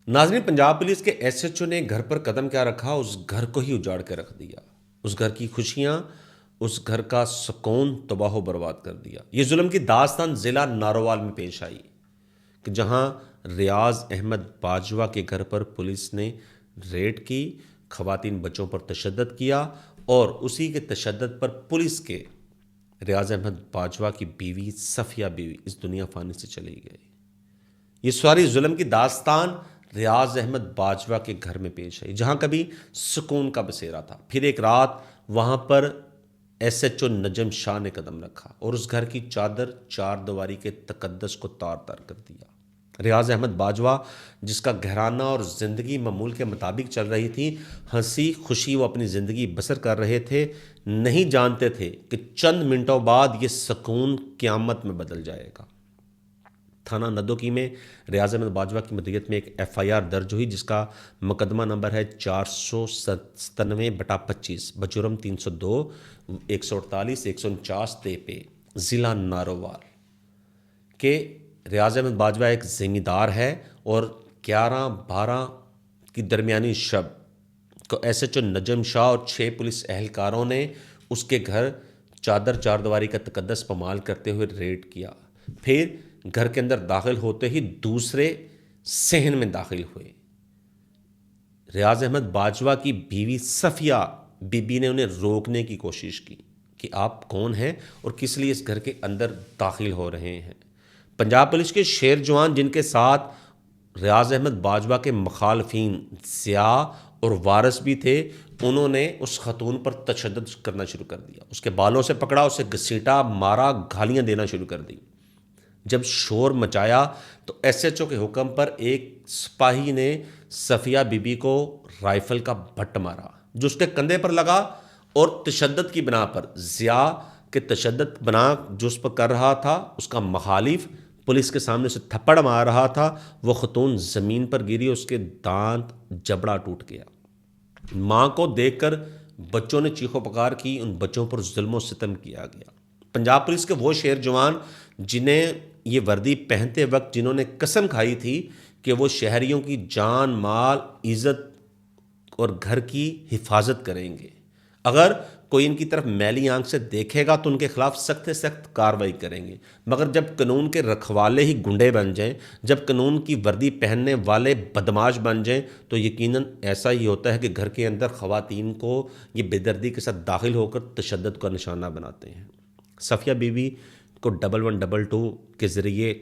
नाज़रीन, पंजाब पुलिस के एसएचओ ने घर पर कदम क्या रखा, उस घर को ही उजाड़ के रख दिया। उस घर की खुशियां, उस घर का सुकून तबाह बर्बाद कर दिया। ये जुल्म की दास्तान ज़िला नारोवाल में पेश आई कि जहां रियाज अहमद बाजवा के घर पर पुलिस ने रेड की, खवातीन बच्चों पर तशद्दुद किया और उसी के तशद्दुद पर पुलिस के रियाज अहमद बाजवा की बीवी सफिया बीवी इस दुनिया फानी से चली गई। ये सारी जुल्म की दास्तान रियाज अहमद बाजवा के घर में पेश आई, जहां कभी सुकून का बसेरा था। फिर एक रात वहां पर एसएचओ नजम शाह ने कदम रखा और उस घर की चादर चार दीवारी के तकद्दस को तार तार कर दिया। रियाज अहमद बाजवा, जिसका घराना और ज़िंदगी मामूल के मुताबिक चल रही थी, हंसी खुशी वो अपनी ज़िंदगी बसर कर रहे थे, नहीं जानते थे कि चंद मिनटों बाद ये सुकून क़यामत में बदल जाएगा। थाना नदोकी में रियाज अहमद बाजवा की मदीयत में एक एफआईआर दर्ज हुई, जिसका मुकदमा नंबर है 497/25 बजुर्म 302 148 149 पे ज़िला नारोवाल के। रियाज अहमद बाजवा एक ज़िम्मेदार है और 11-12 की दरमियानी शब को एसएचओ नजम शाह और 6 पुलिस एहलकारों ने उसके घर चादर चारदीवारी का तकद्दस पमाल करते हुए रेड किया। फिर घर के अंदर दाखिल होते ही दूसरे सहन में दाखिल हुए। रियाज अहमद बाजवा की बीवी सफिया बीबी ने उन्हें रोकने की कोशिश की कि आप कौन हैं और किस लिए इस घर के अंदर दाखिल हो रहे हैं। पंजाब पुलिस के शेर जवान, जिनके साथ रियाज अहमद बाजवा के मुखालफिन ज़िया और वारिस भी थे, उन्होंने उस खतून पर तशद्दुद करना शुरू कर दिया। उसके बालों से पकड़ा, उसे घसीटा, मारा, गालियां देना शुरू कर दी। जब शोर मचाया तो एसएचओ के हुक्म पर एक सिपाही ने सफिया बीबी को राइफल का बट मारा, जो उसके कंधे पर लगा और तशद्दुद की बिना पर, ज़िया के तशद्दुद बना जो उस पर कर रहा था, उसका मुखालिफ पुलिस के सामने से थप्पड़ मार रहा था। वो खतून ज़मीन पर गिरी, उसके दांत जबड़ा टूट गया। माँ को देखकर बच्चों ने चीखो पुकार की, उन बच्चों पर जुल्म सितम किया गया। पंजाब पुलिस के वो शेर जवान, जिन्हें ये वर्दी पहनते वक्त जिन्होंने कसम खाई थी कि वो शहरियों की जान, माल, इज़्ज़त और घर की हिफाजत करेंगे, अगर कोई इनकी तरफ मैली आंख से देखेगा तो उनके खिलाफ सख्त से सख्त कार्रवाई करेंगे। मगर जब कानून के रखवाले ही गुंडे बन जाएं, जब कानून की वर्दी पहनने वाले बदमाश बन जाएं, तो यकीनन ऐसा ही होता है कि घर के अंदर ख़वातीन को ये बेदर्दी के साथ दाखिल होकर तशद्दुद का निशाना बनाते हैं। सफिया बीवी को 1112 के ज़रिए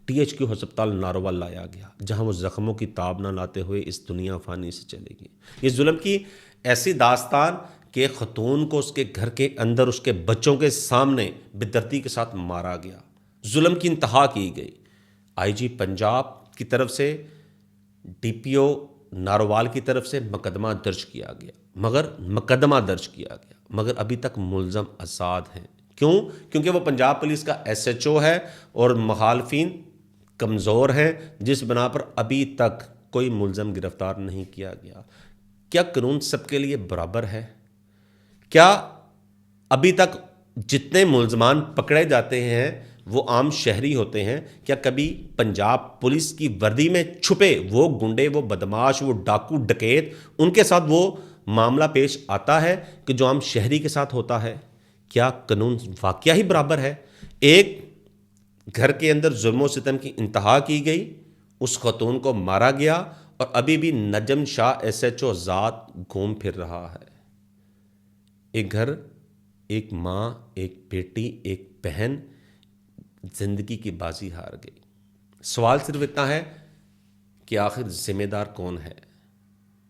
THQ अस्पताल नारोवाल लाया गया, जहां वो ज़ख्मों की ताब ना लाते हुए इस दुनिया फ़ानी से चली गई। ये जुल्म की ऐसी दास्तान कि खतून को उसके घर के अंदर उसके बच्चों के सामने बेदर्दी के साथ मारा गया, जुल्म की इंतहा की गई। IG पंजाब की तरफ से, DPO नारोवाल की तरफ से मुकदमा दर्ज किया गया, मगर अभी तक मुलज़म आज़ाद हैं। क्यों? क्योंकि वो पंजाब पुलिस का SHO है और मुखालफिन कमज़ोर हैं, जिस बना पर अभी तक कोई मुलज़म गिरफ्तार नहीं किया गया। क्या कानून सबके लिए बराबर है? क्या अभी तक जितने मुलजमान पकड़े जाते हैं वो आम शहरी होते हैं? क्या कभी पंजाब पुलिस की वर्दी में छुपे वो गुंडे, वो बदमाश, वो डाकू डकैत, उनके साथ वो मामला पेश आता है कि जो आम शहरी के साथ होता है? क्या कानून वाकया ही बराबर है? एक घर के अंदर जुल्म सितम की इंतहा की गई, उस खतून को मारा गया और अभी भी नजम शाह SHO ज़ात घूम फिर रहा है। एक घर, एक माँ, एक बेटी, एक बहन जिंदगी की बाजी हार गई। सवाल सिर्फ इतना है कि आखिर जिम्मेदार कौन है?